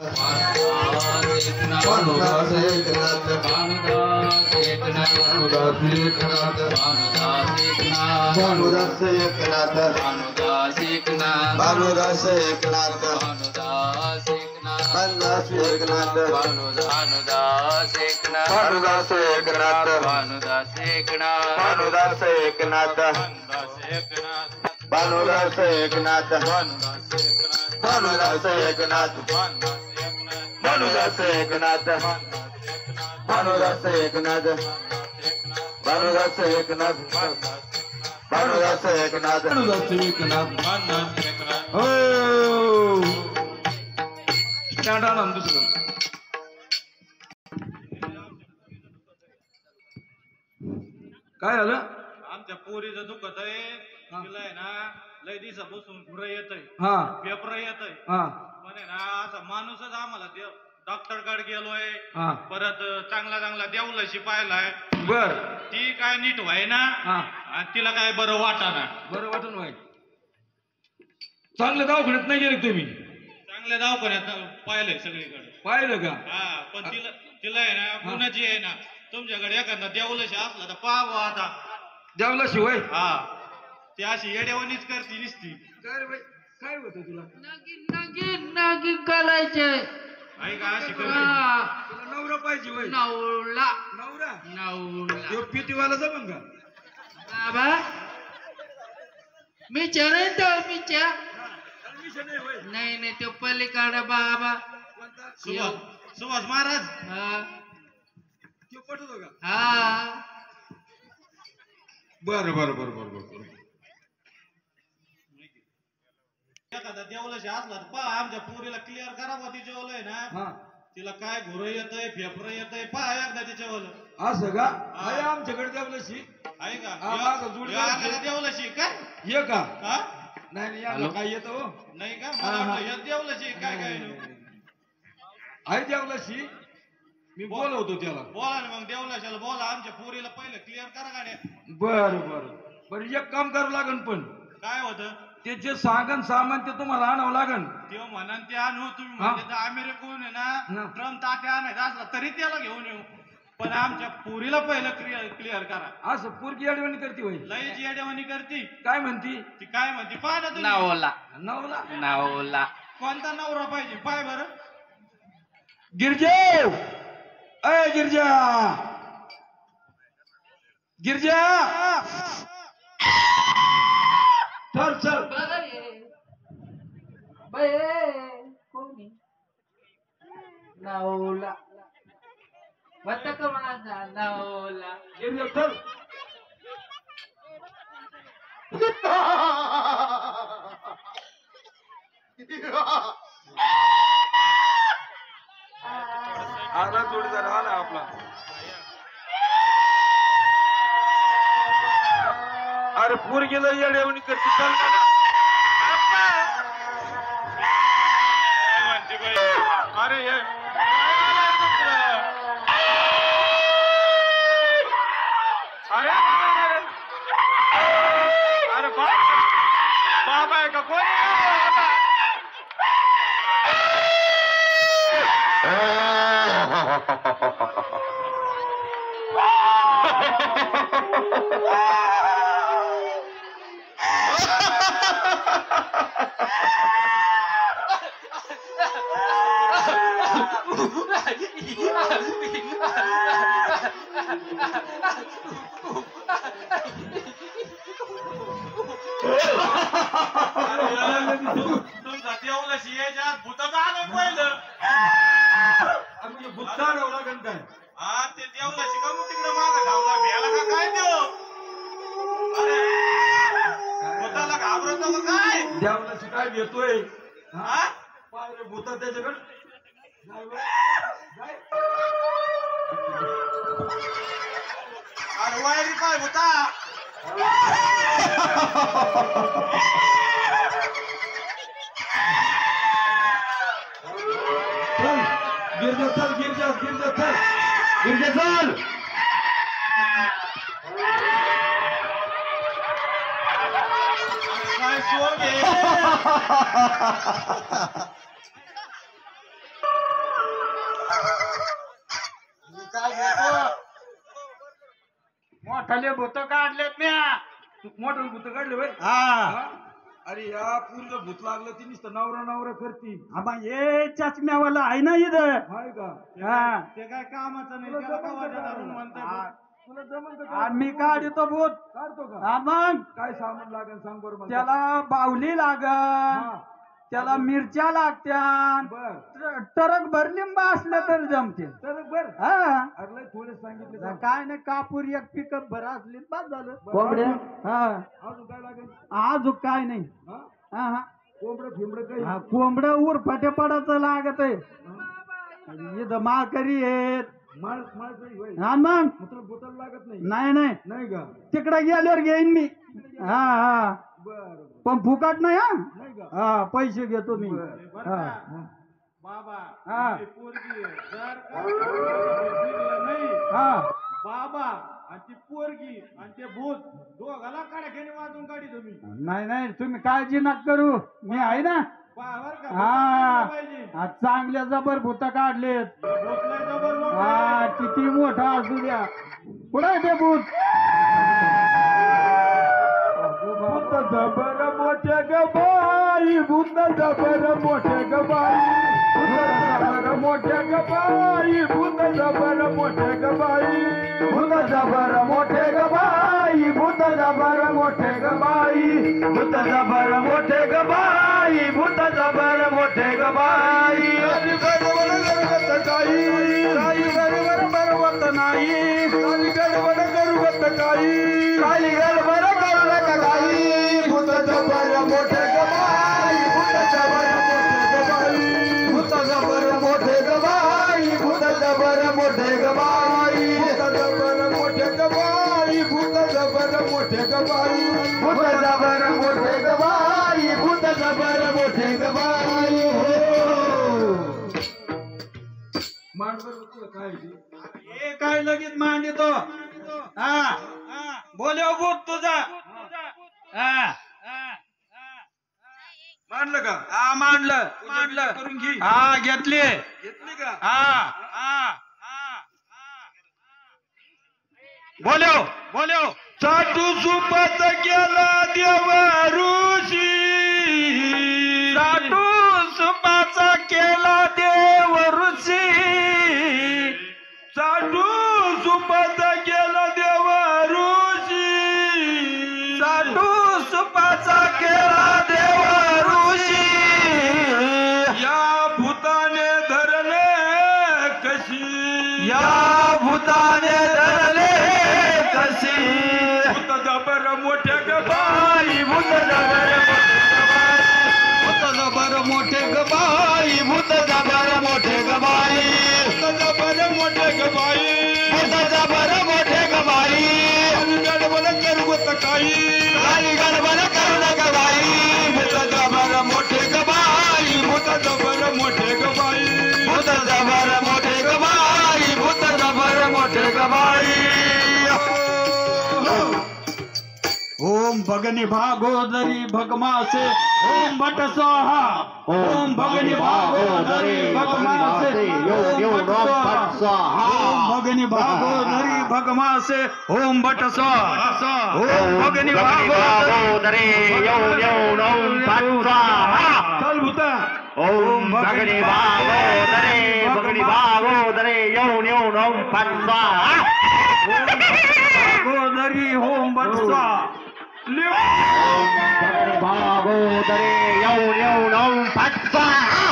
भानुदास एकनाथ भानुदास एकनाथ भानुदास एकनाथ भानुदास एकनाथ भानुदास एकनाथ भानुदास एकनाथ भानुदास एकनाथ भानुदास एकनाथ भानुदास एकनाथ भानुदास एकनाथ भानुदास एकनाथ भानुदास एकनाथ भानुदास एकनाथ भानुदास एकनाथ भानुदास एकनाथ भानुदास एकनाथ भानुदास एकनाथ भानुदास एकनाथ भानुदास एकनाथ हो स्टँड आणा दुसरं काय झालं आमच्या पोरीचं दुखत आहे तिला आहे ना लय दिवसा बसून घुर येत आहे हा पेपर येत आहे हा पण आहे ना असा माणूसच आम्हाला डॉक्टर कडे गेलोय हा परत चांगला चांगला देवलशी पाहिलाय बर ती काय नीट व्हाय ना आणि तिला काय बरं वाटाना बरं वाटून व्हाय चांगल्या दवाखान्यात नाही गेले तुम्ही चांगल्या दवाखान्यात पाहिलंय सगळीकडे पाहिलं का हा पण तिला आहे ना गुणाची आहे ना तुमच्याकडे एखादा देवलशी असला तर पाहावं आता देवला शिवाय हा ती अशी येडेवानीच करती निसती काय होत तुला नागिन करायचे ऐका अशी करते तुला नवरा पाहिजे वय नवला नवरा नवला तो पिटीवाला जमन का बाबा मी तो मी नाही नाही तो पलीकडे बाबा सुभाष महाराज हा तो पटतो का हा बरं बरं बरं बरं बरं एखादा देवलाशी असला तर पहा आमच्या पोरीला क्लिअर करावं तिच्यावलं आहे ना तिला काय घोर येतय फेफर येतय पहा एकदा तिच्यावलं असं का आहे आमच्याकडे देवलाशी आहे का देवलाशी काय ये का हा नाही नाही याला काय येतं हो नाही का मला देवलाशी काय काय आहे देवलाशी मी बोलवतो त्याला बोला ना मग देवलाशाला बोला आमच्या पोरीला पहिलं क्लिअर करा गाड्या बर बर बर एक काम करावं लागन पण काय होतं ते जे सांगन सामान ते तुम्हाला आणावं लागन तेव्हा म्हणा ते आणू तुम्ही म्हणजे तर अमेरिकेहून आहे ना ट्रम्प तात्या आणायचा असला तरी त्याला घेऊन येऊ पण आमच्या पोरीला पहिलं क्लिअर करा असं पोरगी अडवणी करते होय लयची अडवणी करती काय म्हणती ती काय म्हणती पाय ना तुम्ही नवला नवला नवला कोणता नवरा पाहिजे पाय बरं गिरजे अय गिरजा गिरजा चल चल कोणी नवला वत का माझा नवला गिरजा चल आला जोडीदार आला आपला अरे पोरगीला येड्यावणी करते चाल का अरे अरे बाबा आहे का कोण तुमचा देवलाशी यायच्या भूताचं आलं पहिलं भुत्ता लागन काय हा ते देवलाशी का मग तिकडे मागं धावला भ्याला का काय देव अरे भूताला घाबरतो का काय देवलाशी काय घेतोय हा पाहिजे भूता त्याच्याकडे अरे वायरी काय भूता गिरजा चल गिरजा गिरजा चल गिरजा चल काय सोड घे काय घेतो मोठाले भूत काढलेत म्या. मोठं भूत काढले होय हा अरे या पूर्ण भूत लागलं ती नुसतं नवरा नवरा करती आबा हे चष्म्यावाला आहे ना इथं. हाय का हा ते काय कामाचं नाही त्याला का वाजा धरून म्हणताय तुला जमन का आणि मी काढतो भूत. काढतो का हा मग काय सामान लागेल सांग बरं मला त्याला बावली लागल, त्याला मिरच्या लागत्यान, बर टरक भर लिंब असलं तर जमते. तर बर हा अरे लय थोडे सांगितले काय नाही कापूर एक पिकअप भर असली बाद झालं. कोंबड्या? हा अजून काय लागेल आज काय नाही. हा हा हा कोंबडं फिंबडं काही हा, कोंबडं उरफाटे पडायचं लागत आहे. इथं माळकरी आहेत. माळ माळ काही होय हा मग तुला बोतल लागत नाही नाही नाही नाही का तिकडे गेल्यावर घेईन मी. हा हा बर पण फुकट नाही. हा नाही का हा पैसे घेतो मी. बरं हा का? बाबा हा. ती पोरगी आहे. जर का दिलं नाही हा बाबा आणि ती पोरगी आणि ते भूत दोघाला काड्या घेणे वाजून काढी तुम्ही नाही नाही तुम्ही काळजी नका करू, मी आहे ना. बर का हा पाहिजे हा, चांगल्या जबर भूत काढलेत. भूत लय जबर मोठं हा आहे. किती मोठा असू द्या. कुठं आहे ते भूत? भूत जबर मोठे ग बाई भूत जबर मोठे ग बाई भूत जबर मोठे ग बाई भूत जबर मोठे ग बाई भूत जबर मोठे ग बाई भूत जबर मोठे ग बाई भूत जबर मोठे ग बाई भूत जबर मोठे ग बाई गडबड गरबत काही काही गडबड बरवत नाही काही गडबड गरबत काही काही गडबड गरबत काही भूत जबर मोठे ग बाई भूत जबर मोठे ग बाई भूत जबर मोठे ग बाई भूत जबर मोठे ग बाई भूत जबर मोठे ग बाई भूत जबर मोठे ग बाई भूत जबर मोठे ग बाई हे काय लगेच मांडतो. हा बोलव भूत तुझा. हा मानलं का हा मांडलं मांडलं करून घे हा घेतली. घेतली का हा बोलव बोलव. चाटू सुपत केला देव ऋषी साठू सुपाचा केला देव ऋषी चाटू सुपत केला देव ऋषी साठू सुपाचा केला देव ऋषी या भूताने धरले कशी या भूताने धरले कशी भूत जबर मोठे ग बाई भूत जबर मोठे ग बाई भूत जबर मोठे ग बाई भूत जबर मोठे ग बाई भूत जबर मोठे ग बाई गडबड करवत काही आणि गडबड करू नका बाई भूत जबर मोठे ग बाई भूत जबर मोठे ग बाई भूत जबर मोठे ग बाई भूत जबर मोठे ग बाई. ओम भगनी भागोदरी भगमासे ओम भट स्वाहा ओम भगनी भागोदरी भगमासे ओम भट स्वाहा ओम भगनी भागोदरी भगमासे ओम भट स्वाहा ओम भगनी भागोदरी ओम भट स्वाहा. चल भूता ओम भगनी भागोदरी येऊन ओम भट स्वाहा भागोदरी ओम भट स्वाहा. भागोदरे येऊन ओम भट स्वाहा.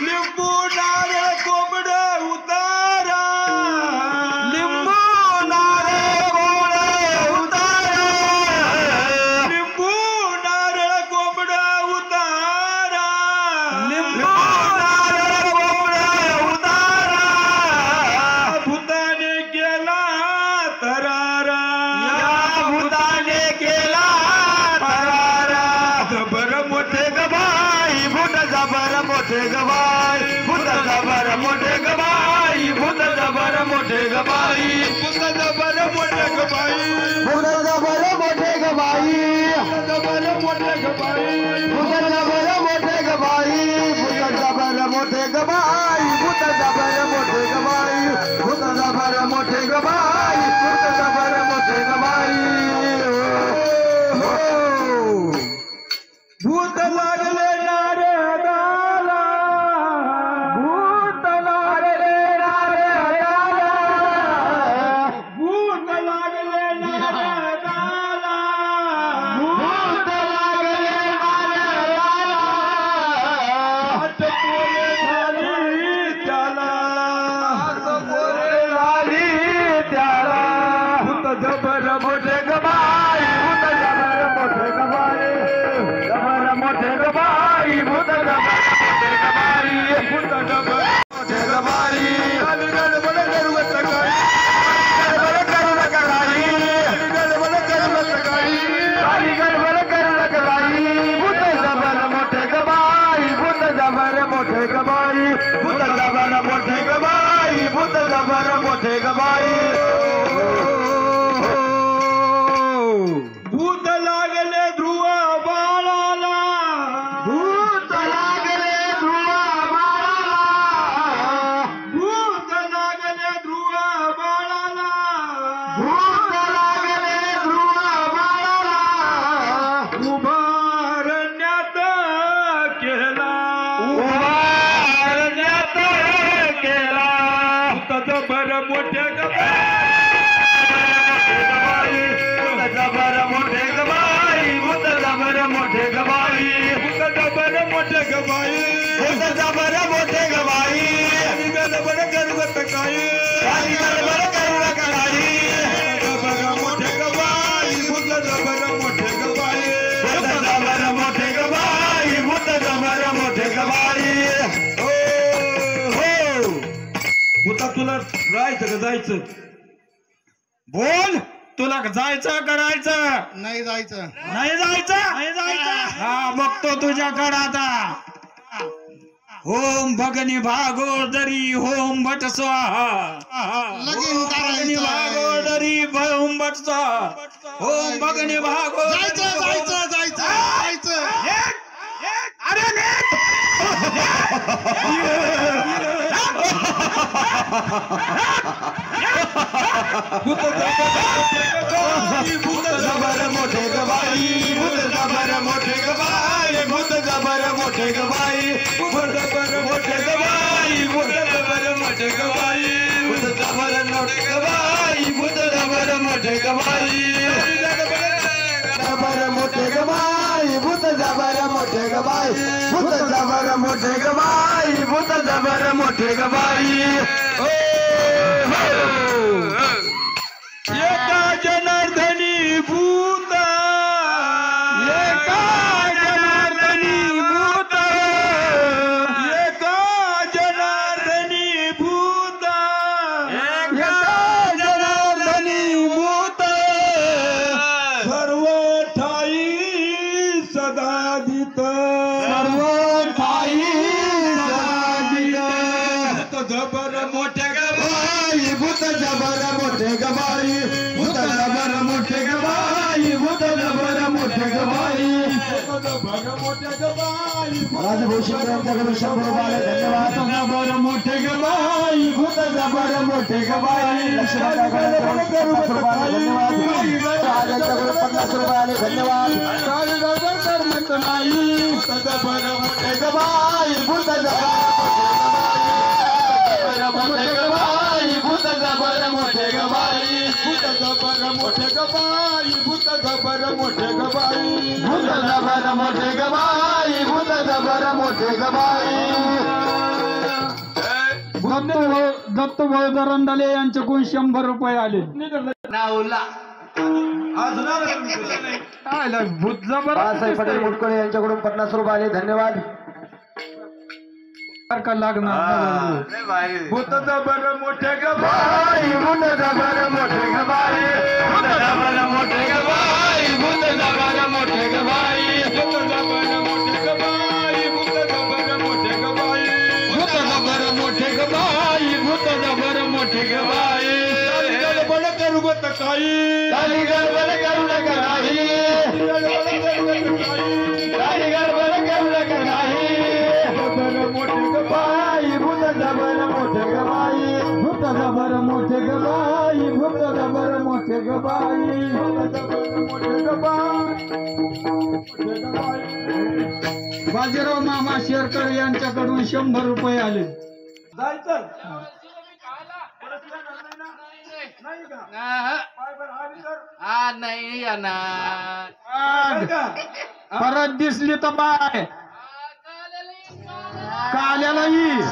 लिंबू नारळ कोंबड उतारा लिंबू नारळ गोड उतारा लिंबू नारळ कोंबड उतारा लिंबू नारळ गोड उतारा भूताने केला तरारा या भूताने केला तरारा. जबर मोठे गबाई भूत जबर मोठे गबाई भूत जबर मोठे गबाई भूत जबर मोठे गबाई भूत जबर मोठे ग बाई भूत जबर मोठे ग बाई भूत जबर मोठे ग बाई भूत जबर मोठे ग बाई भूत जबर मोठे ग बाई भूत जबर मोठे ग बाई भूत लागले नारदाला भूत लागले नारदाला भूत लागले नारदाला भूत लागले नारदाला हात पोले झाली त्याला हात पोले झाली त्याला भूत जबर मोठे ग बाई भूत जबर मोठे ग बाई जबर मोठे ग बाई भूत जबर मोठे ग बाई भूत जबर मोठे ग बाई गडबड करू सकाळी गडबड करू नका बाई गडबड करू सकाळी गडबड करू नका बाई भूत जबर मोठे ग बाई भूत जबर मोठे ग बाई भूत जबर मोठे ग बाई भूत जबर मोठे ग बाई भूत लागले ध्रुव बाळाला भूत लागले ध्रुव बाळाला भूत लागले ध्रुव बाळाला भूत लागले ध्रुव बाळाला उभारण्यात केला उभारण्यात केला भूत जबर मोठे ग जबर मोठे ग बाई भूत जबर मोठे ग बाई भूत जबर मोठे ग बाई भूत जबर मोठे ग बाई गडबड करू सकाळी गडबड करू नका बाई जबर मोठे ग बाई भूत जबर मोठे ग बाई भूत जबर मोठे ग बाई भूत जबर मोठे ग बाई हो हो भूता तुला राहायचं का जायचं बोल तुला जायचं करायचं नाही जायचं नाही जायचं नाही जायचं हा बघतो तुझ्याकडे आता होम भगनी भागोदरी होम भट स्वाहा लगीन भगनी करायचं भागोदरी होम भट स्वाहा होम भगनी भागो जायचं जायचं जायचं जायचं अरे भूत जबर मोठे ग बाई भूत जबर मोठे ग बाई भूत जबर मोठे ग बाई भूत जबर मोठे ग बाई भूत जबर मोठे ग बाई भूत जबर मोठे ग बाई भूत जबर मोठे ग बाई जबर मोठे ग बाई भूत जबर मोठे ग बाई भूत जबर मोठे ग बाई भूत जबर मोठे ग बाई एका जनार्दनी भूत एका जनार्दनी भूत एका जनार्दनी भूत एका जनार्दनी भूत सर्व ठाई सदा दित सर्व ठाई सदा दित जबर मोठे ग बाई भूत जबर मोठे ग बाई भूत जबर मोठे ग बाई भूत जबर मोठे ग बाई राजभूषण यांच्याकडून 100 रुपये धन्यवाद जबर मोठे ग बाई भूत जबर मोठे ग बाई लक्ष्मणकडून 50 रुपये धन्यवाद यांच्याकडून 50 रुपये धन्यवाद करमत नाही भूत जबर मोठे ग बाई भूत जबर मोठे ग बाई भूत जबर मोठे ग बाई भूत जबर मोठे ग बाई भूत जबर मोठे ग बाई भूत जबर मोठे ग बाई भूत जबर मोठे ग बाई दत्तू भाऊ दरंडाले यांच्याकडून 100 रुपये आले नावला भूत जबर पटेल मुटकुळे यांच्याकडून 50 रुपये आले धन्यवाद का लागणार भूत जबर मोठे ग बाई भूत जबर मोठे ग बाई भूत जबर मोठे ग बाई भूत जबर मोठे ग बाई भूत जबर मोठे ग बाई भूत जबर मोठे ग बाई भूत जबर मोठे ग बाई भूत जबर मोठे ग बाई गडबड करू गत काही गडबड करू नका काही भूत जबर मोठे ग बाई भूत जबर मोठे ग बाई मोठे ग बाई. बाजीराव मामा शेरकर यांच्याकडून 100 रुपये आले. जायचं नाही का पाय बरं आली तर नाही येणार. काय का परत दिसली तर बाय काल्याला येईल.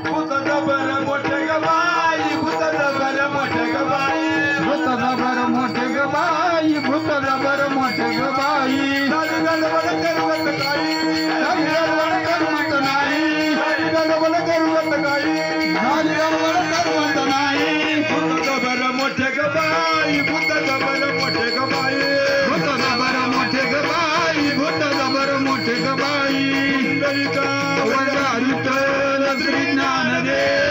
भूत जबर मोठे ग बाई भूत जबर मोठे ग बाई भूत जबर मोठे ग बाई भूत जबर मोठे ग बाई. गडबड करूत काही गडबड करमत नाही गडबड करूत काही गडबड करमत नाही. भूत जबर मोठे ग बाई भूत जबर मोठे ग बाई भूत जबर मोठे ग बाई भूत जबर मोठे ग बाई. पुंडलिका वंदारित श्री ज्ञानदेव